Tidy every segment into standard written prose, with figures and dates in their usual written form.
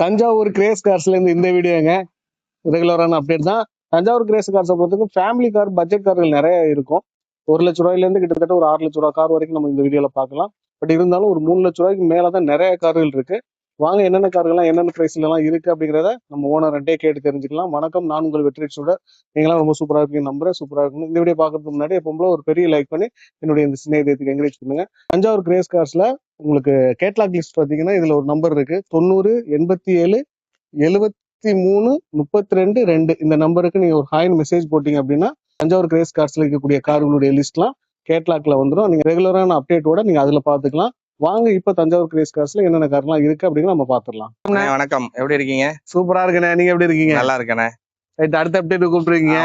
Thanjavur grace கார்ஸ்லேருந்து இந்த வீடியோங்க ரெகுலரான update தான். Thanjavur grace கார்ஸை பொறுத்தவரைக்கும் ஃபேமிலி கார், பட்ஜெட் கார்கள் நிறைய இருக்கும். 1,00,000 ரூபாயிலேருந்து கிட்டத்தட்ட ஒரு 6,00,000 ரூபா கார் வரைக்கும் நம்ம இந்த வீடியோவில் பார்க்கலாம். பட் இருந்தாலும் ஒரு 3,00,000 ரூபாய்க்கு மேலே தான் நிறைய கார்கள் இருக்கு. வாங்க என்னென்ன கார்கள்லாம் என்னென்ன ப்ரைஸ்லாம் இருக்கு அப்படிங்கிறத நம்ம ஓனர்கிட்டே கேட்டு தெரிஞ்சுக்கலாம். வணக்கம், நான் உங்கள் வெற்றி சுடர். நீங்களாம் ரொம்ப சூப்பராக இருக்கீங்க, நம்புறேன். சூப்பராக இருக்கணும். இந்த வீடியோ பார்க்கறதுக்கு முன்னாடி எப்போ ஒரு பெரிய லைக் பண்ணி என்னுடைய இந்த சின்ன இதயத்துக்கு என்கரேஜ் பண்ணுங்க. தஞ்சாவூர் கிரேஸ் கார்ஸ்ல உங்களுக்கு கேட்லாக் லிஸ்ட் பார்த்தீங்கன்னா இதுல ஒரு நம்பர் இருக்கு, 90 87 73 32 2. இந்த நம்பருக்கு நீங்க ஒரு ஹாய்னு மெசேஜ் போட்டீங்க அப்படின்னா தஞ்சாவூர் கிரேஸ் கார்ஸ்ல இருக்கக்கூடிய கார்களுடைய லிஸ்ட்லாம் கேட்லாக்ல வந்துடும். நீங்க ரெகுலரான அப்டேட்டோட நீங்க அதுல பாத்துக்கலாம். வாங்க இப்ப தஞ்சாவூர் கிரேஸ் கார்ஸ்ல என்னென்ன கார்லாம் இருக்கு அப்படின்னு நம்ம பாத்துடலாம். வணக்கம், எப்படி இருக்கீங்க? சூப்பரா இருக்கேண்ணே, நீங்க எப்படி இருக்கீங்க? நல்லா இருக்கேண்ணே. அடுத்த அப்டேட் கூப்பிட்டுருக்கீங்க.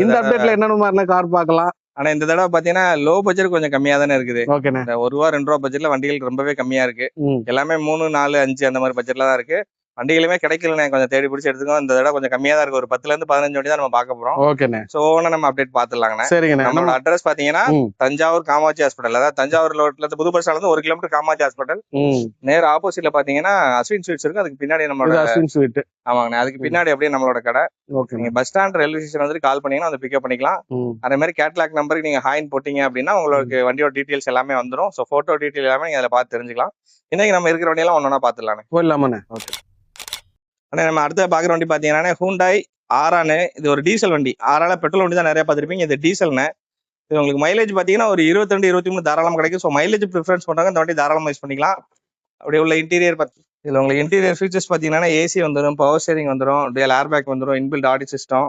இந்த அப்டேட்ல என்னென்ன மாதிரினா கார் பார்க்கலாம். ஆனா இந்த தடவை பாத்தீங்கன்னா லோ பட்ஜெட் கொஞ்சம் கம்மியா தானே இருக்குது. ஓகேண்ணே. ₹1 2 பட்ஜெட்ல வண்டிகள் ரொம்பவே கம்மியா இருக்கு. எல்லாமே 3 4 5 அந்த மாதிரி பட்ஜெட்ல தான் இருக்கு. வண்டிகளுமே கிடைக்கலண்ணே, கொஞ்சம் தேடி பிடிச்சி எடுத்துக்கோம். இந்த தடவை கொஞ்சம் கம்மியா தான் இருக்கு. ஒரு 10 ல இருந்து 15 வண்டி தான் நம்ம பார்க்க போறோம். ஓகேண்ணே. சோ நம்ம அப்டேட் பாத்துலாங்கண்ணே. சரிங்கண்ணே. நம்மளோட அட்ரஸ் பாத்தீங்கன்னா தஞ்சாவூர் காமாட்சி ஹாஸ்பிட்டல், அதாவது தஞ்சாவூர் ரோட்ல இருந்து புது பஸ் ஸ்டாண்ட்ல இருந்து 1 கிலோமீட்டர் காமாட்சி ஹாஸ்பிட்டல். நேர ஆப்போசிட்ல பாத்தீங்கன்னா அஸ்வின் ஸ்வீட்ஸ் இருக்கு. அதுக்கு பின்னாடி நம்மளோட அஸ்வின் ஸ்வீட். ஆமாங்கண்ணே, அதுக்கு பின்னாடி அப்படியே நம்மளோட கடை. நீங்க பஸ் ஸ்டாண்ட் ரயில்வே ஸ்டேஷன் வந்து கால் பண்ணீங்கன்னா வந்து பிக்கப் பண்ணிக்கலாம். அதே மாதிரி கேட்லாக் நம்பருக்கு நீங்க ஹாயின் போட்டீங்க அப்படின்னா உங்களுக்கு வண்டியோட டீடைல்ஸ் எல்லாமே வந்துடும். ஸோ போட்டோ டீடைல் எல்லாமே நீங்க அதில் பார்த்து தெரிஞ்சுக்கலாம். இன்னைக்கு நம்ம இருக்கிற வண்டியெல்லாம் ஒன்னொன்னா பார்த்துடலாண்ணே. போயிடலாமாண்ணே? ஓகே. ஆனால் நம்ம அடுத்த பார்க்குற வண்டி பார்த்தீங்கன்னா ஹூண்டாய் ஆரானு. இது ஒரு டீசல் வண்டி. ஆரால பெட்ரோல் வண்டி தான் நிறைய பார்த்துருப்பீங்க. இது டீசல்னு. இது உங்களுக்கு மைலேஜ் பார்த்தீங்கன்னா ஒரு 22 23 தாராளமாக கிடைக்கும். ஸோ மைலேஜ் ப்ரிஃபரன்ஸ் பண்ணுறாங்க, இந்த வண்டி தாராளமாக யூஸ் பண்ணிக்கலாம். அப்படி உள்ள இன்டீரியர் இதில் உங்களுக்கு இன்டீரியர் ஃபீச்சர்ஸ் பார்த்தீங்கன்னா ஏசி வந்துடும், பவர் ஸ்டேரிங் வந்துடும், டூயல் ஏர் பேக் வந்துடும், இன்பில்ட் ஆடியோ சிஸ்டம்,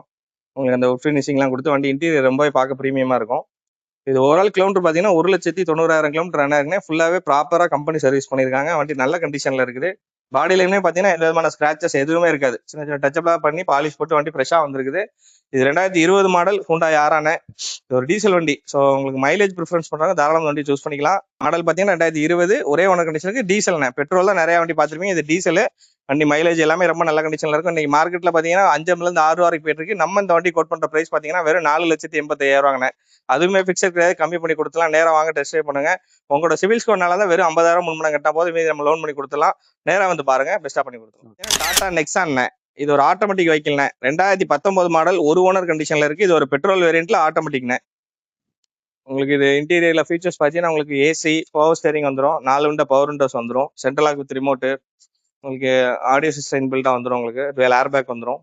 உங்களுக்கு அந்த ஃபினிஷிங்லாம் கொடுத்து வண்டி இன்டீரியர் ரொம்பவே பார்க்க ப்ரீமியமாக இருக்கும். இது ஓவரால் கிலோமீட்டர் பார்த்தீங்கன்னா 1,90,000 கிலோமீட்டர் ரன் ஆகுங்க. ஃபுல்லாகவே ப்ராப்பராக கம்பெனி சர்வீஸ் பண்ணியிருக்காங்க. வண்டி நல்ல கண்டிஷனில் இருக்குது. பாடியிலுமே பார்த்தீங்கன்னா எந்த விதமான ஸ்கிராச்சஸ் எதுவுமே இருக்காது. சின்ன சின்ன டச்சப்லாம் பண்ணி பாலிஷ் போட்டு வண்டி ஃப்ரெஷ்ஷாக வந்துருக்குது. இது 2020 மாடல் ஹூண்டாய் ஆரானு. இது ஒரு டீசல் வண்டி. ஸோ உங்களுக்கு மைலேஜ் ப்ரிஃபரன்ஸ் பண்ணுறாங்க, தாராளம் வண்டி சூஸ் பண்ணிக்கலாம். மாடல் பார்த்தீங்கன்னா 2020, ஒரே ஓனர் கண்டிஷனுக்கு டீசல்ண்ணே. பெட்ரோல் தான் நிறைய வண்டி பார்த்துருப்பீங்க, இது டீசல் வண்டி. மைலேஜ் எல்லாமே ரொம்ப நல்ல கண்டிஷனில் இருக்கும். இன்னைக்கு மார்க்கெட்டில் பார்த்தீங்கன்னா 5 6 வரைக்கும் போயிட்டு இருக்கு. நம்ம இந்த வண்டி கோட் பண்ணுற ப்ரைஸ் பார்த்தீங்கன்னா வெறும் 4,85,000 அதுவுமே ஃபிக்ஸட் கிடையாது, கம்மி பண்ணி கொடுத்துலாம். நேரம் வாங்க, டெஸ்ட் ட்ரைவ் பண்ணுங்க. உங்களோட சிவில் ஸ்கோர்னால தான் வெறும் 50,000 முன்பணம் கட்டா போது, மீதி நம்ம லோன் பண்ணி கொடுத்துலாம். நேரம் வந்து பாருங்க, பெஸ்ட்டாக பண்ணி கொடுத்துலாம். டாடா நெக்ஸான், இது ஒரு ஆட்டோமேட்டிக் வெஹிக்கிள்ண்ணே. 2019 மாடல், ஒரு ஓனர் கண்டிஷன்ல இருக்கு. இது ஒரு பெட்ரோல் வேரியன்ட்ல ஆட்டோமேட்டிக்ண்ணே. உங்களுக்கு இது இன்டீரியர்ல ஃபீச்சர்ஸ் பார்த்தீங்கன்னா உங்களுக்கு ஏசி, பவர் ஸ்டேரிங் வந்துடும், 4 விண்டோ பவர் விண்டோஸ் வந்துடும், சென்ட்ரல் லாக் வித் ரிமோட்டு, உங்களுக்கு ஆடியோ சிஸ்டம் இன்பில்ட்டா வந்துடும், உங்களுக்கு டுவெல் ஏர் பேக் வந்துடும்,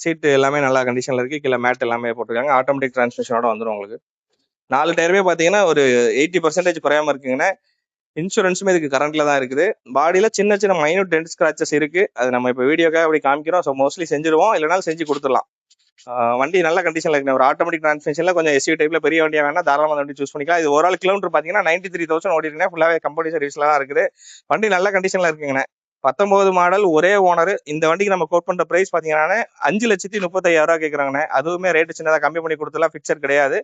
சீட்டு எல்லாமே நல்ல கண்டிஷன்ல இருக்கு, கீழே மேட் எல்லாமே போட்டிருக்காங்க, ஆட்டோமேட்டிக் டிரான்ஸ்மிஷனோட வந்துடும். உங்களுக்கு 4 டயருமே பார்த்தீங்கன்னா ஒரு 80% குறையாம இருக்குங்கண்ணே. இன்சூரன்ஸுமே இதுக்கு கரண்ட்ல தான் இருக்குது. பாடியில சின்ன சின்ன மைனூட் டென்ட் ஸ்கிராச்சஸ் இருக்கு. அது நம்ம இப்போ வீடியோக்காக அப்படி காமிக்கிறோம். ஸோ மோஸ்ட்லி செஞ்சிருவோம், இல்லைனாலும் செஞ்சு கொடுத்துடலாம். வண்டி நல்ல கண்டிஷன்ல இருக்கு. ஒரு ஆட்டோமேட்டிக் டிரான்ஸ்மிஷன்ல கொஞ்சம் எஸ்யூ டைப்ல பெரிய வண்டியா வேணா தாராளமாக வண்டி சூஸ் பண்ணிக்கலாம். இது ஒரு ஆள் கிலோமீட்டர் பார்த்தீங்கன்னா 93,000 ஓடி இருக்குங்க. ஃபுல்லாவே கம்பெனி சர்வீஸ்ல தான் இருக்குது. வண்டி நல்ல கண்டிஷன்ல இருக்குங்கண்ணே. 19 மாடல், ஒரே ஓனர். இந்த வண்டிக்கு நம்ம கோட் பண்ற பிரைஸ் பார்த்தீங்கன்னா 5,35,000 கேட்குறாங்கண்ணே. அதுவுமே ரேட்டு சின்னதாக கம்மி பண்ணி கொடுத்துலாம், ஃபிக்சர் கிடையாது.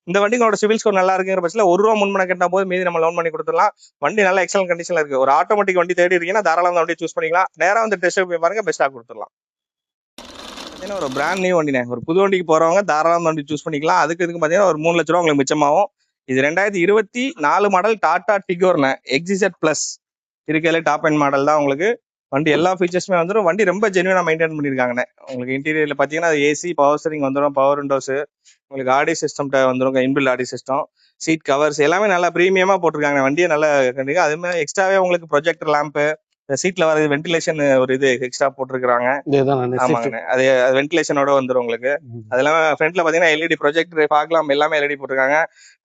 இந்த வண்டிங்களோட சிவில் ஸ்கோர் நல்லா இருக்குங்கிற பட்சத்தில் ₹1 முன்பணம் கட்டினா போது, மீதி நம்ம லோன் பண்ணி கொடுத்துடலாம். வண்டி நல்ல எக்ஸலன்ட் கண்டிஷன்ல இருக்கு. ஒரு ஆட்டோமேட்டிக் வண்டி தேடி இருக்கீங்கன்னா தாராளமாக வண்டி சூஸ் பண்ணிக்கலாம். நேரம் வந்து டெஸ்ட் போய் பாருங்க, பெஸ்ட்டாக கொடுத்துடலாம். ஒரு பிராண்ட் நியூ வண்டினே. ஒரு புது வண்டிக்கு போறவங்க தாராளமாக வண்டி சூஸ் பண்ணிக்கலாம். அதுக்கு பார்த்தீங்கன்னா ஒரு ₹3,00,000 உங்களுக்கு மிச்சமாகும். இது 2024 மாடல் டாடா டிகோர்ண்ணே. எக்ஸிசட் பிளஸ் இருக்கையில டாப் அண்ட் மாடல் தான். உங்களுக்கு வண்டி எல்லா ஃபீச்சர்ஸுமே வந்துடும். வண்டி ரொம்ப ஜென்யூனா மெயின்டைன் பண்ணியிருக்காங்கண்ணே. உங்களுக்கு இன்டீரியர்ல பார்த்தீங்கன்னா ஏசி, பவர் ஸ்டீரிங் வந்துடும், பவர் விண்டோஸ், உங்களுக்கு ஆடியோ சிஸ்டம் வந்துடும், inbuilt audio system, seat covers எல்லாமே நல்லா ப்ரீமியமா போட்டிருக்காங்க. வண்டியை நல்லா கண்டிப்பாக. அதே மாதிரி எக்ஸ்ட்ராவே உங்களுக்கு ப்ரொஜெக்டர் லேம்பு, சீட்ல வர வென்டிலேஷன் ஒரு இது எக்ஸ்ட்ரா போட்டிருக்காங்க. ஆமாங்கண்ணே, அது வென்டிலேஷனோட வந்துடும் உங்களுக்கு. அது இல்லாம ஃப்ரண்ட்ல பாத்தீங்கன்னா எல்இடி ப்ரொஜெக்டர் பார்க்கலாம், எல்லாமே எல்இடி போட்டிருக்காங்க.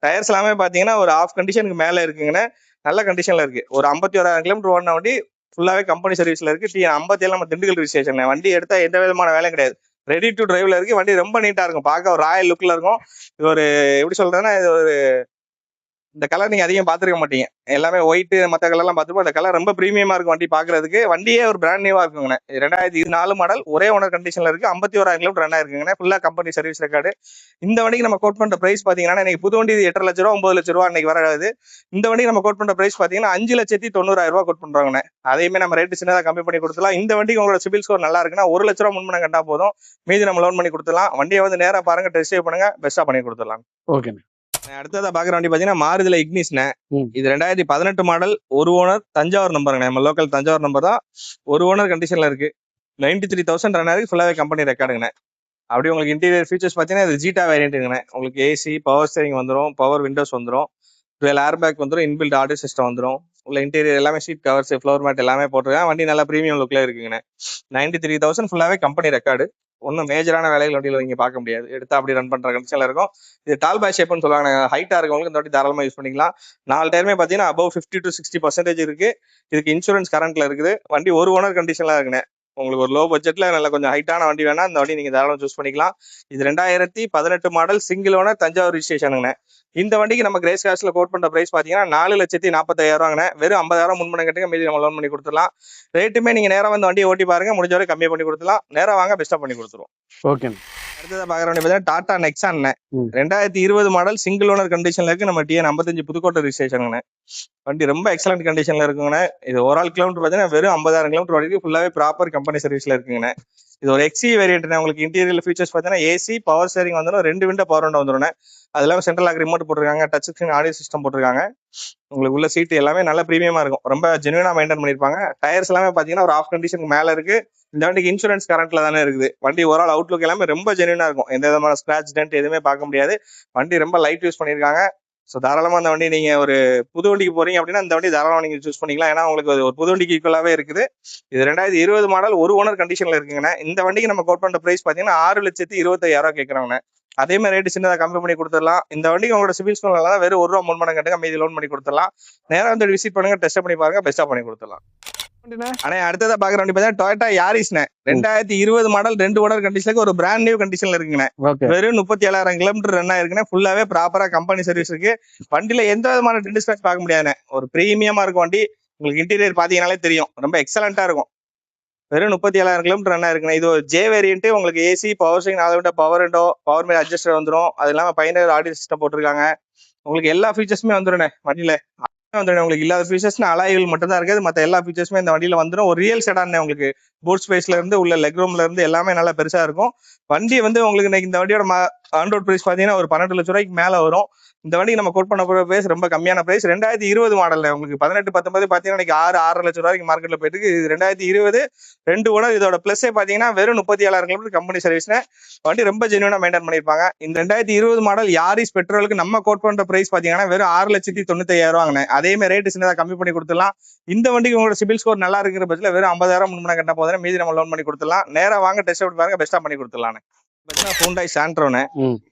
டயர்ஸ் எல்லாமே பாத்தீங்கன்னா ஒரு ஆஃப் கண்டிஷனுக்கு மேல இருக்குங்கண்ணே. நல்ல கண்டிஷன்ல இருக்கு. ஒரு 51,000 கிலோமீட்டர் ஓடின வண்டி ஃபுல்லாவே கம்பெனி சர்வீஸ்ல இருக்கு. T57 நம்ம திண்டுக்கல் ரிஜிஸ்ட்ரேஷன். வண்டி எடுத்தா எந்த விதமான வேலையும் கிடையாது, ரெடி டு டிரைவ்ல இருக்கு. வண்டி ரொம்ப நீட்டா இருக்கும், பார்க்க ஒரு ராயல் லுக்ல இருக்கும். இது ஒரு எப்படி சொல்றேன்னா, இது ஒரு இந்த கலர் நீங்க அதிகம் பாத்துருக்க மாட்டீங்க. எல்லாமே ஒயிட், மற்ற கலர்லாம் பார்த்துப்போம். இந்த கலர் ரொம்ப ப்ரீமியமா இருக்கும் வண்டி பாக்குறதுக்கு. வண்டியே ஒரு பிராண்ட் நியூவா இருக்குங்கண்ணே. 2024 மாடல், ஒரே ஓனர் கண்டிஷன்ல இருக்கு. 51,000 கிலோமீட்டர் ரன் ஆயிருக்குங்கண்ணே. ஃபுல்லா கம்பெனி சர்வீஸ் ரெக்கார்டு. இந்த வண்டிக்கு நம்ம கோட் பண்ற பிரைஸ் பாத்தீங்கன்னா இன்னைக்கு புது வண்டி 8,00,000 9,00,000 இன்னைக்கு வராது. இந்த வண்டிக்கு நம்ம கோட் பண்ற பிரைஸ் பாத்தீங்கன்னா 5,90,000 கோட் பண்றாங்கண்ணே. அதையுமே நம்ம ரேட்டு சின்னதாக கம்மி பண்ணி கொடுத்துலாம். இந்த வண்டிக்கு உங்களோட சிபில் ஸ்கோர் நல்லா இருக்குன்னா ₹1,00,000 முன்பணம் கட்டா போதும், மீதி நம்ம லோன் பண்ணி கொடுத்துலாம். வண்டியை வந்து நேரா பாருங்க, டெஸ்ட் ட்ரைவ் பண்ணுங்க, பெஸ்ட்டா பண்ணி கொடுத்துடலாம். ஓகே. அடுத்ததா பாக்குற வண்டி பாத்தீங்கன்னா மாருதில இக்னிஸ்ண்ணே. ம். இது 2018 மாடல், ஒரு ஓனர், தஞ்சாவூர் நம்பருங்கண்ணே. நம்ம லோக்கல் தஞ்சாவூர் நம்பர் தான். ஒரு ஓனர் கண்டிஷன்ல இருக்கு. 93,000 ரன் ஆகுது. ஃபுல்லாவே கம்பெனி ரெக்கார்டுங்கண்ணே. அப்படியே உங்களுக்கு இன்டீரியர் ஃபீச்சர்ஸ் பார்த்தீங்கன்னா இது ஜீட்டா வேரியன்ட்டுங்கண்ணே. உங்களுக்கு ஏசி, பவர் ஸ்டீரிங் வந்துரும், பவர் விண்டோஸ் வந்துரும், 12 ஏர் பேக் வந்துரும், இன்பில்ட் ஆடியோ சிஸ்டம் வந்துரும். உள்ள இன்டீரியர் எல்லாமே சீட் கவர்ஸ், ஃப்ளோர் மேட் எல்லாமே போட்டிருக்காங்க. வண்டி நல்லா ப்ரீமியம் லுக்ல இருக்குங்கண்ணே. 93,000 ஃபுல்லாவே கம்பெனி ரெக்கார்டு. ஒன்றும் மேஜரான வேலைகள் வண்டியில் நீங்க பார்க்க முடியாது. எடுத்தா அப்படி ரன் பண்ற கண்டிஷன்ல இருக்கும். இது டால் பாய் ஷேப்னு சொல்லுவாங்க. ஹைட்டா இருக்கவங்களுக்கு இந்த வண்டி தாராளமா யூஸ் பண்ணிக்கலாம். 4 டயருமே பார்த்தீங்கன்னா above 50 to 60% இருக்கு. இதுக்கு இன்சூரன்ஸ் கரண்ட்ல இருக்குது. வண்டி ஒரு ஓனர் கண்டிஷன்ல இருக்குண்ணே. உங்களுக்கு ஒரு லோ பட்ஜெட்ல நல்ல கொஞ்சம் ஹைட்டான வண்டி வேணா இந்த வண்டி நீங்க தாராளமா சூஸ் பண்ணிக்கலாம். இது 2018 மாடல், சிங்கிள் ஓனர், தஞ்சாவூர் ரிஜிஸ்ட்ரேஷனுங்கண்ணே. இந்த வண்டிக்கு நம்ம கிரேஸ் காஸ்ட்ல கோட் பண்ற பிரைஸ் பாத்தீங்கன்னா 4,45,000 வெறும் 50,000 முன்பணம் கட்டுங்க, மீதி நம்ம லோன் பண்ணி கொடுத்துடலாம். ரேட்டுமே நீங்க நேரா வந்து வண்டியை ஓட்டி பாருங்க, முடிஞ்ச வரை கம்மியா பண்ணி கொடுத்துலாம். நேரா வாங்க, பெஸ்டா பண்ணி கொடுத்துருவோம். ஓகே. அடுத்ததா பாக்குற வண்டி பார்த்தீங்கன்னா டாடா நெக்ஸான். ம். 2020 மாடல், சிங்கிள் ஓனர் கண்டிஷன்ல இருக்கு. நம்ம TN 55 புதுக்கோட்டை ரிஜிஸ்ட்ரேஷனுங்கண்ணே. வண்டி ரொம்ப எக்ஸலண்ட் கண்டிஷன்ல இருக்குங்கண்ணே. இது ஓவரால் கிலோமீட்டர் பார்த்தீங்கன்னா வெறும் 50,000 கிலோமீட்டர் வரைக்கும் ஃபுல்லாவே ப்ராப்பர் கம்பெனி சர்வீஸ்ல இருக்குங்கண்ணே. இது ஒரு XE வேரியன்ட். உங்களுக்கு இன்டீரியர் ஃபீச்சர்ஸ் பார்த்தீங்கன்னா ஏசி, பவர் ஸ்டீரிங் வந்துடும், 2 விண்டோ பவர் விண்டோ வந்துடும். அது இல்லாமல் சென்ட்ரல் லாக் ரிமோட் போட்டிருக்காங்க, டச் ஸ்கிரீன் ஆடியோ சிஸ்டம் போட்டிருக்காங்க. உங்களுக்கு உள்ள சீட் எல்லாமே நல்ல ப்ரீமியமா இருக்கும். ரொம்ப ஜெனுவனா மெயின்டைன் பண்ணிருப்பாங்க. டயர்ஸ் எல்லாமே பாத்தீங்கன்னா ஒரு ஆஃப் கண்டிஷனுக்கு மேல இருக்கு. இந்த வண்டிக்கு இன்சூரன்ஸ் கரண்ட்ல தானே இருக்குது. வண்டி ஓவரால் அவுட்லுக் எல்லாமே ரொம்ப ஜெனுவனா இருக்கும். எந்த விதமான ஸ்கிராச் டென்ட் எதுவுமே பார்க்க முடியாது. வண்டி ரொம்ப லைட் யூஸ் பண்ணிருக்காங்க. ஸோ தாராளமா அந்த வண்டி நீங்க ஒரு புது வண்டிக்கு போறீங்க அப்படின்னா இந்த வண்டி தாராளமா நீங்க சூஸ் பண்ணிக்கலாம். ஏன்னா உங்களுக்கு ஒரு புது வண்டிக்கு ஈக்குவலாவே இருக்குது. இது 2020 மாடல், ஒரு ஓனர் கண்டிஷன்ல இருக்குங்கண்ணே. இந்த வண்டிக்கு நம்ம கோட் பண்ற பிரைஸ் பாத்தீங்கன்னா 6,25,000 கேட்கறாங்க. அதே மாதிரி ரேட்டு சின்னதாக கம்மி பண்ணி கொடுத்துடலாம். இந்த வண்டிக்கு உங்களோட சிபில் ஸ்கோர் நல்லா வெறும் 1 ரூபா முன்பணம் கட்டுங்க, மீதி லோன் பண்ணி கொடுத்துடலாம். நேரா வந்து விசிட் பண்ணுங்க, டெஸ்ட் பண்ணி பாருங்க, பெஸ்டா பண்ணி கொடுத்துடலாம். ஆனா அடுத்ததா பாக்குற வண்டி பார்த்தா டொயோட்டா யாரிஸ்ண்ணே. 2020 மாடல், 2 ஓனர் கண்டிஷனுக்கு ஒரு பிராண்ட் நியூ கண்டிஷன்ல இருக்குங்கண்ணே. ஓகே. வெறும் 37,000 கிலோமீட்டர் ரன் ஆயிருக்குண்ணே. ஃபுல்லாவே ப்ராப்பரா கம்பெனி சர்வீஸ் இருக்கு. வண்டியில எந்த விதமான டென்ட் ஸ்கிராட்ச் பார்க்க முடியாதுண்ணே. ஒரு பிரீமியமா இருக்கும் வண்டி. உங்களுக்கு இன்டீரியர் பாத்தீங்கன்னாலே தெரியும், ரொம்ப எக்ஸலண்டா இருக்கும். வெறும் 37,000 கிலோமீட்டர் ரன் ஆயிருக்குண்ணே. இது ஒரு ஜே வேரியன்ட். உங்களுக்கு AC, power steering, 4 window power window, power மேல் அட்ஜஸ்டர் வந்துடும். அது இல்லாம பைனர் ஆடியோ சிஸ்டம் போட்டிருக்காங்க. உங்களுக்கு எல்லா ஃபீச்சர்ஸுமே வந்துடுண்ணே வண்டியில. வந்துடும். உங்களுக்கு இல்லாத ஃபீச்சர்ஸ்னா அலாய்கள் மட்டும் தான் இருக்காது. மற்ற எல்லா ஃபீச்சர்ஸுமே இந்த வண்டியில வந்துடும். ஒரு ரியல் செடான். உங்களுக்கு பூட் ஸ்பேஸ்ல இருந்து உள்ள லெக் ரூம்ல இருந்து எல்லாமே நல்லா பெருசா இருக்கும். வண்டி வந்து உங்களுக்கு இன்னைக்கு இந்த வண்டியோட ஆன் ரோட் பிரைஸ் பாத்தீங்கன்னா ஒரு 12 லட்சம் ரூபாய்க்கு மேல வரும். இந்த வண்டி நம்ம கோட் பண்ண போற பிரைஸ் ரொம்ப கம்மியான பிரைஸ். 2020 மாடல். உங்களுக்கு 18, 19 பாத்தீங்கன்னா இன்னைக்கு 6 லட்சம் ரூபாய்க்கு மார்க்கெட்ல போயிட்டு இருக்கு. இது 2020 2 ஓனர். இதோட பிளஸே பாத்தீங்கன்னா வெறும் 37,000 கிலோமீட்டர் கம்பெனி சர்வீஸ்ல. வண்டி ரொம்ப ஜெனுவனா மெயின்டைன் பண்ணிருப்பாங்க. இந்த 2020 மாடல் யாரிஸ் பெட்ரோலுக்கு நம்ம கோட் பண்ற பிரைஸ் பாத்தீங்கன்னா வெறும் 6,95,000. அதே மாதிரி ரேட்டு சின்னதாக கம்மி பண்ணி கொடுத்துடலாம். இந்த வண்டிக்கு உங்களோட சிபில் ஸ்கோர் நல்லா இருக்கிற பட்சத்துல வெறும் 50,000 முன்பணம் கட்டினா போதும், மீதி நம்ம லோன் பண்ணி கொடுத்துடலாம். நேரா வாங்க, டெஸ்ட் அவுட் பாருங்க, பெஸ்டா பண்ணி கொடுத்துடலாம். ஹூண்டாய் சாண்ட்ரோனே.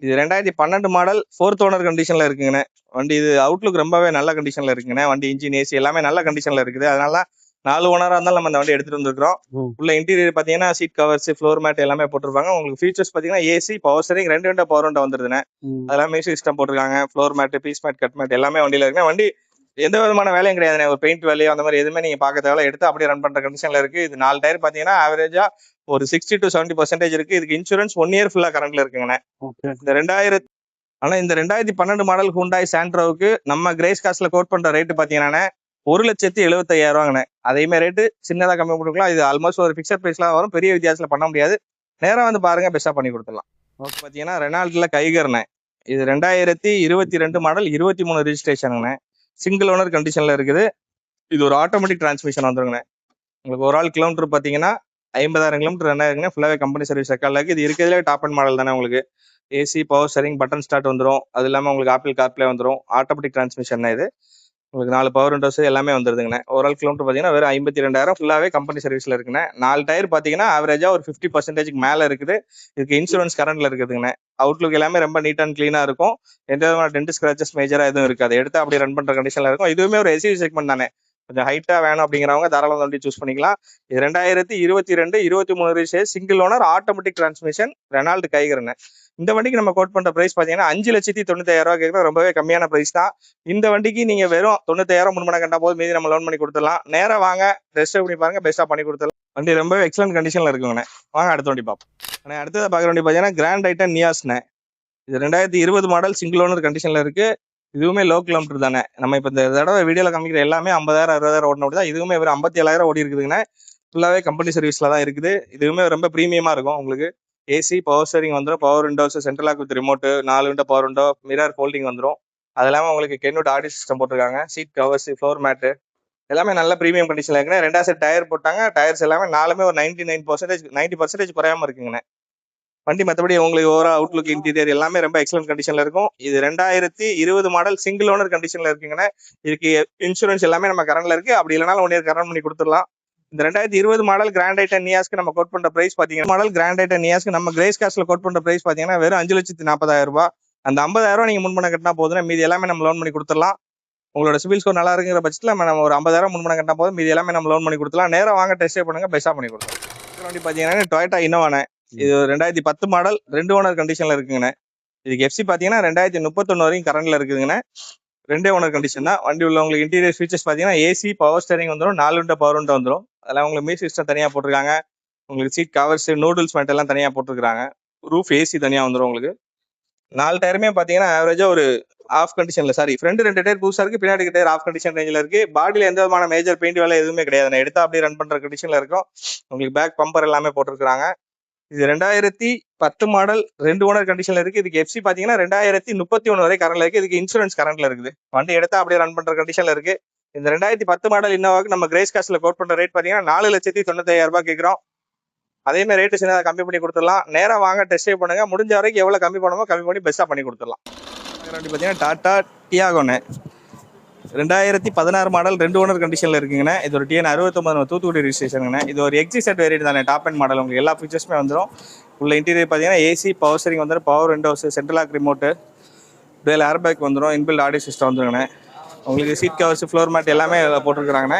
இது 2012 மாடல், 4th ஓனர் கண்டிஷன்ல இருக்குங்கண்ணே. வண்டி இது அவுட்லுக் ரொம்பவே நல்ல கண்டிஷன்ல இருக்குங்கண்ணே. வண்டி இன்ஜின், ஏசி எல்லாமே நல்ல கண்டிஷன்ல இருக்குது. அதனால 4 ஓனரா இருந்தாலும் நம்ம இந்த வண்டி எடுத்துட்டு வந்துருக்கோம். உள்ள இன்டீரியர் பாத்தீங்கன்னா சீட் கவர்ஸ், ஃப்ளோர் மேட் எல்லாமே போட்டிருப்பாங்க. உங்களுக்கு ஃபீச்சர்ஸ் பாத்தீங்கன்னா AC, power steering, 2 window power window வந்துருதுண்ணே. அதெல்லாம் மியூசிக் சிஸ்டம் போட்டிருக்காங்க. ஃப்ளோர் மேட், பீஸ் மேட், கட் மேட் எல்லாமே வண்டியில இருக்குங்க. வண்டி எந்த விதமான வேலையும் கிடையாதுண்ணே. ஒரு பெயிண்ட் வேலையோ அந்த மாதிரி எதுவுமே நீங்க பார்க்க தேவையில்ல. எடுத்து அப்படியே ரன் பண்ற கண்டிஷன்ல இருக்கு. இது 4 டயர் பாத்தீங்கன்னா ஆவரேஜா ஒரு 60 to 70% இருக்கு. இதுக்கு இன்சூரன்ஸ் 1 இயர் ஃபுல்லா கரண்ட்ல இருக்குங்கண்ணே. இந்த 2012 மாடல் ஹூண்டாய் சாண்ட்ரோவுக்கு நம்ம கிரேஸ் காஸ்ட்ல கோட் பண்ற ரேட்டு பாத்தீங்கன்னா 1,75,000. அதே மாதிரி ரேட்டு சின்னதா கம்மி கொடுக்கலாம். இது ஆல்மோஸ்ட் ஒரு பிக்சர் பிரைஸ்லாம் வரும். பெரிய வித்தியாசத்துல பண்ண முடியாது. நேரம் வந்து பாருங்க, பெஸ்டா பண்ணி கொடுத்துடலாம். ஓகே. பாத்தீங்கன்னா ரெனால்ட்ல கைகர்ண்ணே. இது 2022 மாடல், 23 ரிஜிஸ்ட்ரேஷனுங்கண்ணே. சிங்கிள் ஓனர் கண்டிஷன்ல இருக்குது. இது ஒரு ஆட்டோமேட்டிக் டிரான்ஸ்மிஷன் வந்துருங்கண்ணே. உங்களுக்கு ஒரு ஆள் கிலோமீட்டர் பாத்தீங்கன்னா 50,000 கிலோமீட்டர் ரன் ஆகுங்க. ஃபுல்லாவே கம்பெனி சர்வீஸ் ரெக்கார்ட்ல இருக்கு. இது இருக்கிறதுல டாப் அண்ட் மாடல் தானே. உங்களுக்கு AC, power steering, button start வந்துடும். அது இல்லாம உங்களுக்கு ஆப்பிள் கார்ப்ளே வந்துடும். ஆட்டோமேட்டிக் டிரான்ஸ்மிஷன் இது. உங்களுக்கு 4 பவர் விண்டோஸ் எல்லாமே வந்துருதுங்கண்ணே. ஒரு ஆள் கிலோமீட்டர் பாத்தீங்கன்னா வெறும் 52,000. ஃபுல்லாவே கம்பெனி சர்வீஸ்ல இருக்குண்ணே. 4 டயர் பாத்தீங்கன்னா ஆவரேஜா ஒரு 50% மேல இருக்குது. இதுக்கு இன்சூரன்ஸ் கரண்ட்ல இருக்குதுங்கண்ணே. அவுட்லுக் எல்லாமே ரொம்ப நீட் அண்ட் கிளீனா இருக்கும். எந்த விதமான டென்ட் ஸ்கிராச்சஸ் மேஜரா எதுவும் இருக்காது. எடுத்து அப்படியே ரன் பண்ற கண்டிஷன்ல இருக்கும். இதுவுமே ஒரு SUV செக்மெண்ட் தானே. கொஞ்சம் ஹைட்டா வேணும் அப்படிங்கிறவங்க தாராளம் வண்டி சூஸ் பண்ணிக்கலாம். இது 2022, 23 registration, single owner, automatic transmission, Renault கைகர்ண்ணே. இந்த வண்டிக்கு நம்ம கோட் பண்ற பிரைஸ் பாத்தீங்கன்னா 5,95,000 கேட்கணும். ரொம்பவே கம்மியான பிரைஸ் தான். இந்த வண்டிக்கு நீங்க வெறும் 90,000 முன்பணம் கட்டினா போது, மீதி நம்ம லோன் பண்ணி கொடுத்துடலாம். நேரா வாங்க, டெஸ்ட் பண்ணி பாருங்க, பெஸ்டா பண்ணி கொடுத்துடலாம். வண்டி ரொம்பவே எக்ஸலன்ட் கண்டிஷன்ல இருக்குங்கண்ணே. வாங்க அடுத்த வண்டி பார்ப்போம். அடுத்தது பாக்குற வண்டி பாத்தீங்கன்னா கிராண்ட் ஐட்டன் நியாஸ்ண்ணே. இது 2020 மாடல், சிங்கிள் ஓனர் கண்டிஷன்ல இருக்கு. இதுவுமே லோ கிலோமீட்டர் தானே. நம்ம இப்ப இந்த தடவை வீடியோல காமிக்கிற எல்லாமே 50,000, 60,000 ஓடின தான். இதுவுமே ஒரு 57,000 ஓடி இருக்குதுங்கண்ணே. ஃபுல்லாவே கம்பெனி சர்வீஸ்ல தான் இருக்குது. இதுவுமே ரொம்ப பிரீமியமா இருக்கும். உங்களுக்கு ஏசி, பவர் ஸ்டீரிங் வந்துடும், power windows, central lock with remote, 4 window power window, mirror folding வந்துடும். அது இல்லாமல் உங்களுக்கு கென்வுட் ஆடி சிஸ்டம் போட்டிருக்காங்க. சீட் கவர்ஸ், ஃப்ளோர் மேட்டு எல்லாமே நல்ல ப்ரீமியம் கண்டிஷனில் இருக்குண்ணே. 2வது செட் டயர் போட்டாங்க. டயர்ஸ் எல்லாமே நாலுமே ஒரு 90% குறையாம இருக்குங்கண்ணே. வண்டி மற்றபடி உங்களுக்கு ஓவரால் அவுட்லுக், இன்டீரியர் எல்லாமே ரொம்ப எக்ஸலன்ட் கண்டிஷன்ல இருக்கும். இது 2020 மாடல் சிங்கிள் ஓனர் கண்டிஷன்ல இருக்குங்கண்ணே. இதுக்கு இன்சூரன்ஸ் எல்லாமே நம்ம கரண்ட்ல இருக்கு. அப்படி இல்லைனாலும் 1 இயர் கரண்ட் பண்ணி கொடுத்துடலாம். இந்த 2020 மாடல் கிராண்ட் ஐட்டன் நியாஸ்க்கு நம்ம கோட் பண்ற பிரைஸ் பாத்தீங்கன்னா, மாடல் கிராண்ட் ஐட்டன் நியாஸ்க்கு நம்ம கிரேஸ் காஸ்ட்ல கோட் பண்ற பிரைஸ் பாத்தீங்கன்னா வெறும் 5,40,000 ரூபாய். அந்த 50,000 நீங்க முன்பணம் கட்டினா போதும், மீதி எல்லாமே நம்ம லோன் பண்ணி கொடுத்துடலாம். உங்களோட சிபில் ஸ்கோர் நல்லா இருக்குங்கிற பட்சத்தில் நம்ம ஒரு 50,000 முன்பணம் கட்டினா போதும், மீதி எல்லாமே நம்ம லோன் பண்ணி கொடுத்துலாம். நேரம் வாங்க டெஸ்ட் பண்ணுங்க, பெஸ்ட்டாக பண்ணி கொடுத்துலாம். வண்டி பார்த்தீங்கன்னா டொயோட்டா இனோவானே. இது 2010 மாடல் 2 ஓனர் கண்டிஷன்ல இருக்குங்கண்ணே. இதுக்கு எஃப்சி பார்த்தீங்கன்னா 2031 வரைக்கும் கரண்ட்ல இருக்குதுங்கண்ணே. 2 ஓனர் கண்டிஷன் தான். வண்டி உள்ள உங்களுக்கு இன்டீரியர் ஃபீச்சர்ஸ் பார்த்தீங்கன்னா ஏசி, பவர் ஸ்டேரிங் வந்துடும், 4 விண்டோ பவர் விண்டோ வந்துடும். அதெல்லாம் உங்களுக்கு மியூசிக் சிஸ்டம் தனியாக போட்டிருக்காங்க. உங்களுக்கு சீட் கவர்ஸ், நூடுல்ஸ் மேட் எல்லாம் தனியாக போட்டிருக்காங்க. ரூஃப் ஏசி தனியாக வந்துடும் உங்களுக்கு. 4 டயருமே பார்த்தீங்கன்னா ஆவரேஜா ஒரு ஆஃப் கண்டிஷன்ல, சாரி ஃப்ரண்ட் 2 டயர் புதுசா இருக்கு, பின்னாடி டயர் ஆஃப் கண்டிஷன் ரேஞ்சில் இருக்கு. பாடியில் எந்த விதமான மேஜர் பெயிண்ட் வேலை எதுவுமே கிடையாது. நான் எடுத்தா அப்படியே ரன் பண்ற கண்டிஷன்ல இருக்கும். உங்களுக்கு பேக் பம்பர் எல்லாமே போட்டிருக்காங்க. இது 2010 மாடல் 2 ஓனர் கண்டிஷன்ல இருக்கு. இதுக்கு எஃப்சி பாத்தீங்கன்னா 2031 வரை கரண்ட்ல இருக்கு. இதுக்கு இன்சூரன்ஸ் கரண்ட்ல இருக்குது. வண்டி எடுத்தா அப்படியே ரன் பண்ற கண்டிஷன்ல இருக்கு. இந்த 2010 மாடல் இன்னோவாக்கு நம்ம கிரேஸ் காஸ்ட்ல கோட் பண்ற ரேட் பாத்தீங்கன்னா 4,95,000 ரூபாய் கேட்கிறோம். அதே மாதிரி ரேட்டு சின்னதாக கம்மி பண்ணி கொடுத்துடலாம். நேரம் வாங்க டெஸ்ட் ட்ரைவ் பண்ணுங்க. முடிஞ்ச வரைக்கும் எவ்வளவு கம்மி பண்ணுமோ கம்மி பண்ணி பெஸ்ட்டாக பண்ணி கொடுத்துடலாம். வண்டி பார்த்தீங்கன்னா டாடா டியாகோன்னு 2016 மாடல் 2 ஓனர் கண்டிஷன்ல இருக்குங்கண்ணே. இது ஒரு TN 69 தூத்துக்குடி ரிஜிஸ்ட்ரேஷனுங்கண்ணே. இது ஒரு எக்ஸி செட் வேரியன்ட் தானே, டாப் அண்ட் மாடல். உங்களுக்கு எல்லா ஃபீச்சர்ஸுமே வந்துடும். உள்ள இன்டீரியர் பார்த்தீங்கன்னா ஏசி, பவர் ஸ்டீரிங் வந்துடும், power windows, central lock remote, dual air bag வந்துடும், இன்பில்ட் ஆடியோ சிஸ்டம் வந்துருங்கண்ணே. உங்களுக்கு சீட் கவர்ஸ், ஃப்ளோர் மேட் எல்லாமே போட்டுருக்காங்கண்ணே.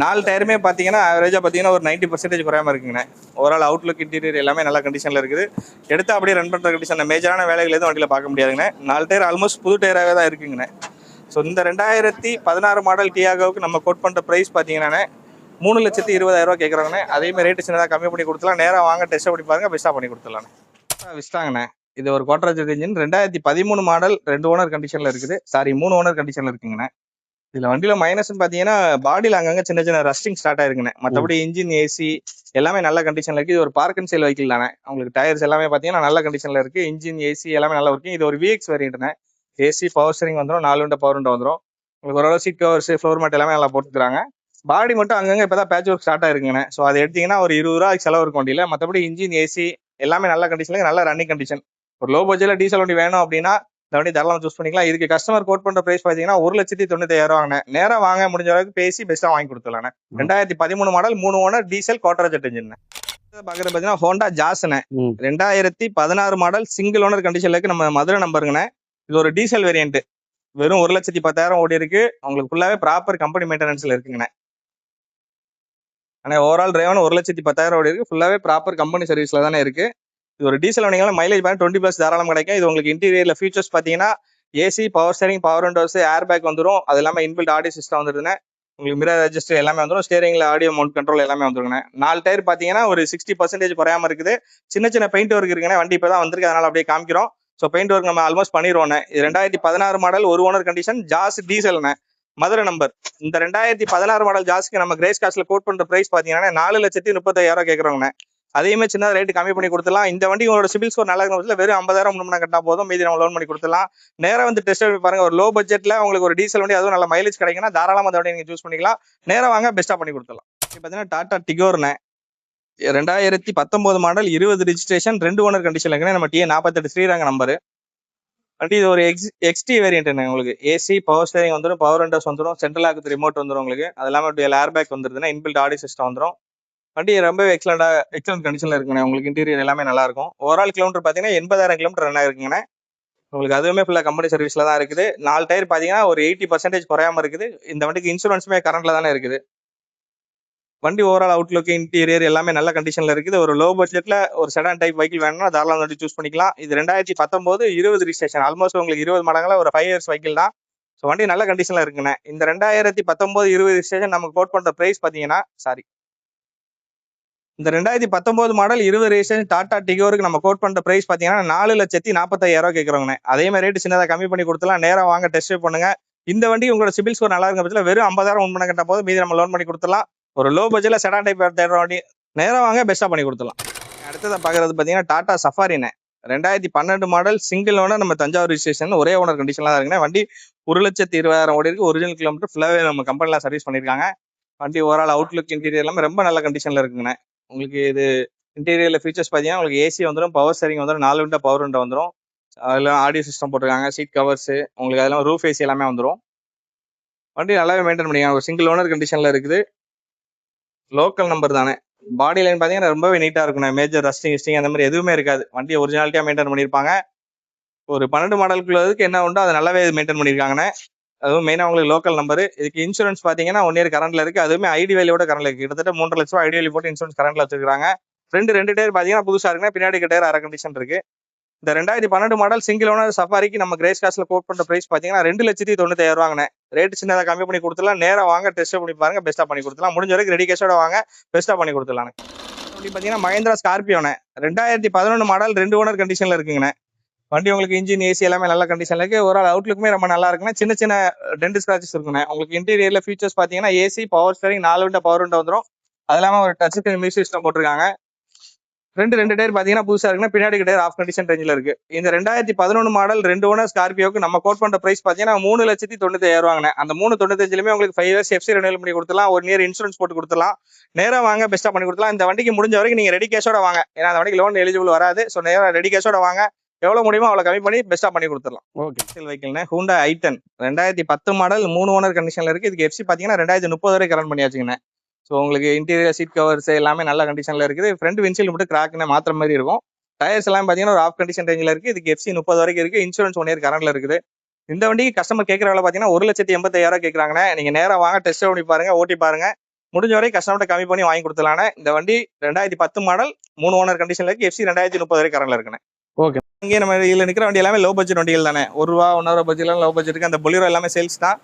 4 டயருமே பார்த்தீங்கன்னா ஆவரேஜாக பார்த்தீங்கன்னா ஒரு 90% குறையாம இருக்குங்கண்ணே. ஓவரால் அவுட்லுக், இன்டீரியர் எல்லாமே நல்ல கண்டிஷனில் இருக்குது. எடுத்து அப்படியே ரன் பண்ணுற கண்டிஷன், மேஜரான வேலைகள் எதுவும் வண்டியில் பார்க்க முடியாதுங்கண்ணே. 4 டயர் ஆல்மோஸ்ட் புது டயராகவே தான் இருக்குங்கண்ணே. ஸோ இந்த 2016 மாடல் டியாகோவுக்கு நம்ம கோட் பண்ணுற ப்ரைஸ் பார்த்தீங்கன்னா 3,20,000 ரூபா கேட்குறாங்கண்ணே. அதேமாதிரி ரேட்டு சின்னதாக கம்மி பண்ணி கொடுத்துலாம். நேராக வாங்க டெஸ்ட் பண்ணி பாருங்க, பெஸ்ட்டாக பண்ணி கொடுத்துடலாண்ணே. விஸ்டாங்கண்ணே. இது ஒரு குவாட்ரேஜ் இன்ஜின் 2013 மாடல் 2 ஓனர் கண்டிஷனில் இருக்குது. சாரி 3 ஓனர் கண்டிஷனில் இருக்குங்கண்ணே. இதுல வண்டியில மைனஸ்ன்னு பாத்தீங்கன்னா பாடியில அங்கங்க சின்ன சின்ன ரஸ்டிங் ஸ்டார்ட் ஆயிருக்குண்ணே. மற்றபடி இன்ஜின், ஏசி எல்லாமே நல்ல கண்டிஷன்ல இருக்கு. இது ஒரு பார்க் அண்ட் சேல் வெஹிக்கிள் தானே. உங்களுக்கு டயர்ஸ் எல்லாமே பாத்தீங்கன்னா நல்ல கண்டிஷன்ல இருக்கு. இன்ஜின், ஏசி எல்லாமே நல்லா இருக்கு. இது ஒரு VX வேரியன்ட்ண்ணே. ஏசி, பவர் ஸ்டீரிங் வந்துடும், 4 விண்டோ பவர் விண்டோ வந்துடும். உங்களுக்கு ஓரளவு சீட் கவர்ஸ், ஃப்ளோர் மேட் எல்லாமே நல்லா போட்டுக்கிறாங்க. பாடி மட்டும் அங்கங்க இப்பதான் பேட்ச் ஒர்க் ஸ்டார்ட் ஆயிருக்குங்கண்ணே. ஸோ அதை எடுத்தீங்கன்னா ஒரு 20 ரூபா செலவு இருக்கும் வண்டியில. மற்றபடி இன்ஜின், ஏசி எல்லாமே நல்ல கண்டிஷன்ல, நல்ல ரன்னிங் கண்டிஷன். ஒரு லோ பட்ஜெட்ல டீசல் வண்டி வேணும் அப்படின்னா இந்த வண்டி தாராளமாக சூஸ் பண்ணிக்கலாம். இதுக்கு கஸ்டமர் கோட் பண்ற பிரைஸ் பாத்தீங்கன்னா 1,95,000 ரூபாங்க. நேரம் வாங்க முடிஞ்ச அளவுக்கு பேசி பெஸ்ட்டா வாங்கி கொடுத்துடலாம். 2013 மாடல் 3 ஓனர் டீசல் குவாட்ரேஜ் இன்ஜின். பாக்குறது பாத்தீங்கன்னா ஹோண்டா ஜாஸ்ண்ணே. 2016 மாடல் சிங்கிள் ஓனர் கண்டிஷன்ல இருக்கு. நம்ம மதுரை நம்பருங்கண்ணே. இது ஒரு டீசல் வேரியன்ட். வெறும் 1,10,000 ஓடி இருக்கு. உங்களுக்கு ஃபுல்லாவே ப்ராப்பர் கம்பெனி மெயின்டெனன்ஸ்ல இருக்குங்கண்ணே. ஆனால் ஓவரால் டிரைவன் 1,10,000 ஓடி இருக்கு. ஃபுல்லாவே ப்ராப்பர் கம்பெனி சர்வீஸ்ல தானே இருக்கு. இது ஒரு டீசல் வண்டிங்களா, மைலேஜ் 20+ தாராளம் கிடைக்கும். இது உங்களுக்கு இன்டீரியர்ல ஃபீச்சர்ஸ் பாத்தீங்கன்னா AC, power steering, power Windows, ஏர் பேக் வந்துடும். அது இல்லாமல் இன்பில்ட் ஆடியோ சிஸ்டம் வந்துருதுண்ணே. உங்களுக்கு மிரர் அட்ஜஸ்டர் எல்லாமே வந்துடும். ஸ்டேரிங்ல ஆடியோ மவுண்ட் கண்ட்ரோல் எல்லாமே வந்துருங்கண்ணே. 4 டயர் பாத்தீங்கன்னா ஒரு 60% குறையாம இருக்குது. சின்ன சின்ன பெயிண்ட் ஒர்க் இருக்குண்ணே. வண்டி இப்பதான் வந்திருக்கு, அதனால அப்படியே காமிக்கிறோம். ஸோ பெயிண்ட் ஒர்க் நம்ம ஆல்மோஸ்ட் பண்ணிடுவோண்ணே. இது 2016 மாடல் 1 ஓனர் கண்டிஷன் ஜாஸ் டீசல்ண்ணே. மதுரை நம்பர். இந்த 2016 மாடல் ஜாஸ்க்கு நம்ம கிரேஸ் காஸ்ட்ல கோட் பண்ற பிரைஸ் பாத்தீங்கன்னா 4,35,000 கேட்கறோங்கண்ணே. அதையுமே சின்ன ரேட்டு கம்மி பண்ணி கொடுத்துலாம். இந்த வண்டி உங்களோட சிபில் ஸ்கோர் நல்லா இருக்கிற வெறும் 50,000 முன்பணம் கட்டினா போதும், மீதி நம்ம லோன் பண்ணி கொடுத்துலாம். நேரம் வந்து டெஸ்ட் பண்ணி பாருங்க. ஒரு லோ பட்ஜெட்ல உங்களுக்கு ஒரு டீசல் வண்டி, அதுவும் நல்ல மைலேஜ் கிடைக்குன்னா தாராளமாக அந்த வண்டி நீங்க சூஸ் பண்ணிக்கலாம். நேரம் வாங்க பெஸ்ட்டா பண்ணி கொடுத்துலாம். பாத்தீங்கன்னா டாடா டிகோர்ண்ணே. 2019 மாடல் 20 ரிஜிஸ்ட்ரேஷன் 2 ஓனர் கண்டிஷன்ல இருக்குன்னு நம்ம TN 48 ஸ்ரீரங்க நம்பர். வண்டி இது ஒரு XT வேரியன்ட். உங்களுக்கு ஏசி, பவர் ஸ்டேரிங் வந்துடும், பவர் விண்டோஸ் வந்துடும், சென்ட்ரல் லாக் ரிமோட் வந்துடும். உங்களுக்கு அது இல்லாமல் ஏர் பேக் வந்துருதுன்னா இன்பில்ட் ஆடியோ சிஸ்டம் வந்துடும். வண்டி ரொம்ப எக்ஸலண்ட் கண்டிஷன்ல இருக்குண்ணே. உங்களுக்கு இன்டீரியர் எல்லாமே நல்லா இருக்கும். ஓவரால் கிலோமீட்டர் பாத்தீங்கன்னா 80,000 கிலோமீட்டர் ரன் ஆயிருக்குங்கண்ணே. உங்களுக்கு அதுவுமே ஃபுல்லா கம்பெனி சர்வீஸ்ல தான் இருக்குது. 4 டயர் பாத்தீங்கன்னா ஒரு 80% குறையாம இருக்குது. இந்த வண்டிக்கு இன்சூரன்ஸுமே கரண்ட்ல தானே இருக்குது. வண்டி ஓவரால் அவுட்லுக், இன்டீரியர் எல்லாமே நல்ல கண்டிஷன்ல இருக்குது. ஒரு லோ பட்ஜெட்ல ஒரு செடான் டைப் வெஹிக்கிள் வேணும்னா தாராளமாக வண்டி சூஸ் பண்ணிக்கலாம். இது 2019 20 ரிஜிஸ்ட்ரேஷன். ஆல்மோஸ்ட் உங்களுக்கு 20 மடங்குல ஒரு 5 இயர்ஸ் வெஹிக்கிள் தான். ஸோ வண்டி நல்ல கண்டிஷன்ல இருக்குண்ணே. இந்த 2019 20 ரிஜிஸ்ட்ரேஷன் நம்ம கோட் பண்ற பிரைஸ் பாத்தீங்கன்னா இந்த 2019 மாடல் 20 ரிஜிஸ்ட்ரேஷன் டாடா டிகோருக்கு நம்ம கோட் பண்ற பிரைஸ் பாத்தீங்கன்னா 4,45,000 கேட்கறோங்கண்ணே. அதே மாதிரி ரேட்டு சின்னதாக கம்மி பண்ணி கொடுத்துலாம். நேரம் வாங்க டெஸ்ட் ட்ரைவ் பண்ணுங்க. இந்த வண்டி உங்களோட சிபில் ஸ்கோர் நல்லா இருக்க பட்சத்தில் வெறும் 50,000 முன்பணம் கட்டினா போதும், மீதி நம்ம லோன் பண்ணி கொடுத்துலாம். ஒரு லோ பட்ஜெட்ல செடான் டைப் தேடுற வண்டி, நேரம் வாங்க பெஸ்ட்டா பண்ணி கொடுத்துலாம். அடுத்ததை பாக்குறது பாத்தீங்கன்னா டாடா சஃபாரிண்ணே. 2012 மாடல் சிங்கிள் ஓனர், நம்ம தஞ்சாவூர் ரிஜிஸ்ட்ரேஷன், ஒரே ஓனர் கண்டிஷன்ல தான் இருக்குண்ணே. வண்டி 1,20,000 ஓடி இருக்கு. ஒரிஜினல் கிலோமீட்டர் ஃபுல்லாவே நம்ம கம்பெனில சர்வீஸ் பண்ணிருக்காங்க. வண்டி ஓவரால் அவுட்லுக் இன்டீரியர் எல்லாமே ரொம்ப நல்ல கண்டிஷன்ல இருக்குங்கண்ணே. உங்களுக்கு இது இன்டீரியர்ல ஃபீச்சர்ஸ் பார்த்தீங்கன்னா உங்களுக்கு ஏசி வந்துடும், பவர் ஸ்டேரிங் வந்துடும், 4 விண்டோ பவர் விண்டோ வந்துடும். அதெல்லாம் ஆடியோ சிஸ்டம் போட்டிருக்காங்க, சீட் கவர்ஸ், உங்களுக்கு அதெல்லாம் ரூஃப் ஏசி எல்லாமே வந்துடும். வண்டி நல்லாவே மெயின்டைன் பண்ணிக்கலாம். ஒரு சிங்கிள் ஓனர் கண்டிஷன்ல இருக்குது. லோக்கல் நம்பர் தானே. பாடி லைன் பார்த்தீங்கன்னா ரொம்பவே நீட்டா இருக்கும். மேஜர் ரஸ்டிங் அந்த மாதிரி எதுவுமே இருக்காது. வண்டி ஒரிஜினாலிட்டியா மெயின்டைன் பண்ணியிருப்பாங்க. ஒரு 12 மாடலுக்குள்ளதுக்கு என்ன உண்டோ அதை நல்லாவே மெயின்டைன் பண்ணியிருக்காங்கண்ணே. அதுவும் மெயினாக உங்களுக்கு லோக்கல் நம்பர். இதுக்கு இன்சூரன்ஸ் பார்த்தீங்கன்னா 1 இயர் கரண்ட்ல இருக்கு. அதுவுமே ஐடி வேலையோட கரண்ட்ல இருக்கு. கிட்டத்தட்ட 3,00,000 ரூபாய் ஐடி வேலி போட்டு இன்சூரன்ஸ் கரண்ட்ல வச்சிருக்காங்க. ஃப்ரண்ட் 2 டயர் பார்த்தீங்கன்னா புதுசா இருக்குன்னா, பின்னாடி டயர் அரை கண்டிஷன் இருக்கு. இந்த 2012 மாடல் சிங்கிள் ஓனர் சஃபாரிக்கு நம்ம கிரேஸ் காஸ்ட்ல கோட் பண்ற பிரைஸ் பார்த்தீங்கன்னா 2,95,000 ரூபாங்கண்ணே. ரேட் சின்னதாக கம்மி பண்ணி கொடுத்துலாம். நேரா வாங்க, டெஸ்ட் பண்ணி பாருங்க, பெஸ்ட்டா பண்ணி கொடுத்துலாம். முடிஞ்ச வரைக்கும் ரெடி கேஷோட வாங்க, பெஸ்ட்டா பண்ணி கொடுத்துலாம். வண்டி பார்த்தீங்கன்னா மஹேந்திரா ஸ்கார்பியோண்ணே. 2011 மாடல் 2 ஓனர் கண்டிஷன்ல இருக்குங்கண்ணே. வண்டி உங்களுக்கு இன்ஜின் ஏசி எல்லாமே நல்ல கண்டிஷன்ல இருக்கு. ஒரு அவுட்லுக்குமே ரொம்ப நல்லா இருக்குண்ணே. சின்ன சின்ன டென்ட் ஸ்கிராச்சஸ் இருக்குண்ணே. உங்களுக்கு இன்டீரியர்ல ஃபீச்சர்ஸ் பார்த்தீங்கன்னா AC, power steering, 4 window power window வந்துடும். அது இல்லாமல் ஒரு டச் ஸ்கிரீன் மியூசிக் சிஸ்டம் போட்டிருக்காங்க. ரெண்டு டயர் பார்த்தீங்கன்னா புதுசா இருக்குன்னா, பின்னாடி டயர் ஆஃப் கண்டிஷன் ரேஞ்சில் இருக்கு. இந்த 2011 மாடல் 2 ஓனர் ஸ்கார்பியோக்கு நம்ம கோட் பண்ற பிரைஸ் பார்த்தீங்கன்னா 3,95,000 ரூபாங்கண்ணே. அந்த 3,95,000மே உங்களுக்கு 5 இயர்ஸ் எஃப்சி ரெனியூவல் பண்ணி கொடுத்துலாம். 1 இயர் இன்சூரன்ஸ் போட்டு கொடுத்துலாம். நேரா வாங்க, பெஸ்ட்டா பண்ணி கொடுத்துலாம். இந்த வண்டிக்கு முடிஞ்ச வரைக்கும் நீங்க ரெடி கேஷோட வாங்க. ஏன்னா அந்த வண்டிக்கு லோன் எலிஜிபிள் வராது. ஸோ நேரா ரெடி கேஷோட வாங்க. எவ்வளவு முடியுமோ அவ்வளவு கம்மி பண்ணி பெஸ்ட்டா பண்ணி கொடுத்துடலாம். ஓகே. வெஹிக்கிள்னா ஹூண்டா i10 2010 மாடல் 3 ஓனர் கண்டிஷன்ல இருக்கு. இதுக்கு எஃப்சி பார்த்தீங்கன்னா 2030 வரை கரண்ட் பண்ணியாச்சுங்கண்ணே. ஸோ உங்களுக்கு இன்டீரியர் சீட் கவர்ஸ் எல்லாமே நல்ல கண்டிஷன்ல இருக்குது. ஃப்ரண்ட் விண்ட்ஷீல்டு மட்டும் கிராக்னு மாத்திர மாதிரி இருக்கும். டயர்ஸ் எல்லாம் பார்த்தீங்கன்னா ஒரு ஆஃப் கண்டிஷன் ரேஞ்சில் இருக்கு. இதுக்கு எஃப்சி 30 வரைக்கும் இருக்கு. இன்சூரன்ஸ் 1 இயர் கரண்ட்ல இருக்குது. இந்த வண்டிக்கு கஸ்டமர் கேட்குற வேலை பார்த்தீங்கன்னா 1,85,000 கேட்குறாங்கண்ணே. நீங்க நேரா வாங்க, டெஸ்ட் பண்ணி பாருங்க, ஓட்டி பாருங்க. முடிஞ்ச வரைக்கும் கஸ்டமர்கிட்ட கம்மி பண்ணி வாங்கி கொடுத்துலானே. இந்த வண்டி 2010 மாடல் 3 ஓனர் கண்டிஷன்ல இருக்கு. எஃப்சி 2030 வரை கரண்ட்ல இருக்குண்ணே. ஓகே. இங்கே நம்ம இதில் நிற்கிற வண்டி எல்லாமே லோ பட்ஜெட் வண்டிகள் தானே. ₹1 ₹1.5 பட்ஜெட்லாம் லோ பட்ஜெட் இருக்கு. அந்த பொலிரோ எல்லாமே சேல்ஸ் தான்.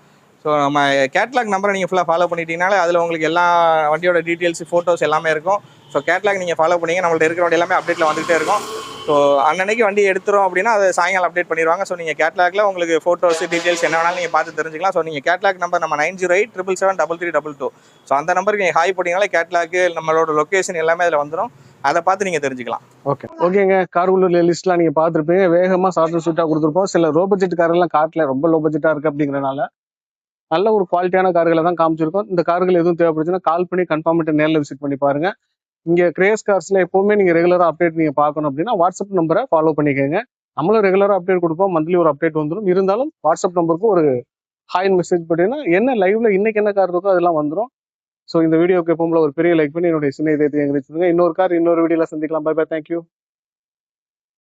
ஸோ நம்ம கேட்லாக் நம்பரை நீங்கள் ஃபுல்லாக ஃபாலோ பண்ணிட்டீங்கனாலே அதில் உங்களுக்கு எல்லா வண்டியோட டீட்டெயில்ஸ், ஃபோட்டோஸ் எல்லாமே இருக்கும். ஸோ கேட்லாக் நீங்கள் ஃபாலோ பண்ணீங்க, நம்மள்ட்ட இருக்கிற வண்டி எல்லாமே அப்டேட்டில் வந்துகிட்டே இருக்கும். ஸோ அன்னன்னைக்கு வண்டி எடுத்துரும் அப்படின்னா அதை சாயங்காலம் அப்டேட் பண்ணிடுவாங்க. ஸோ நீங்கள் கேட்லாக்ல உங்களுக்கு ஃபோட்டோஸ், டீட்டெயில்ஸ் என்ன வேணாலும் நீங்கள் பார்த்து தெரிஞ்சுக்கலாம். ஸோ நீங்கள் கேட்லாக் நம்பர் நம்ம 9087773322. ஸோ அந்த நம்பருக்கு நீங்கள் ஹாய் போட்டிங்கனாலே கேட்லாக்கு நம்மளோட லொக்கேஷன் எல்லாமே அதில் வந்துடும். அதை பார்த்து நீங்கள் தெரிஞ்சுக்கலாம். ஓகேங்க. கார் உள்ள லிஸ்ட்லாம் நீங்க பார்த்துருப்பீங்க. வேகமா ஷார்ட் ஷூட்டா கொடுத்துருப்போம். சில லோ பட்ஜெட் கார்கள்லாம் காட்டில் ரொம்ப லோ பட்ஜெட்டா இருக்கு அப்படிங்கிறனால நல்ல ஒரு குவாலிட்டியான கார்களை தான் காமிச்சிருக்கோம். இந்த கார்கள் எதுவும் தேவைப்படுச்சுன்னா கால் பண்ணி கன்ஃபார்ம் பண்ணிட்டு நேரில் விசிட் பண்ணி பாருங்க. இங்க கிரேஸ் கார்ஸ்ல எப்பவுமே நீங்க ரெகுலரா அப்டேட் நீங்க பார்க்கணும் அப்படின்னா வாட்ஸ்அப் நம்பரை ஃபாலோ பண்ணிக்கோங்க. நம்மளும் ரெகுலரா அப்டேட் கொடுப்போம். மந்த்லி ஒரு அப்டேட் வந்துடும். இருந்தாலும் வாட்ஸ்அப் நம்பருக்கு ஒரு ஹாய் மெசேஜ் பண்ணிங்கன்னா என்ன லைவ்ல இன்னைக்கு என்ன கார் இருக்கோ அதெல்லாம் வந்துடும். ஸோ இந்த வீடியோக்கு எப்பவும் ஒரு பெரிய லைக் பண்ணி என்னுடைய சின்ன இதயத்தை எங்களுக்கு இன்னொரு கார் இன்னொரு வீடியோல சந்திக்கலாம். Bye bye. தேங்க்யூ.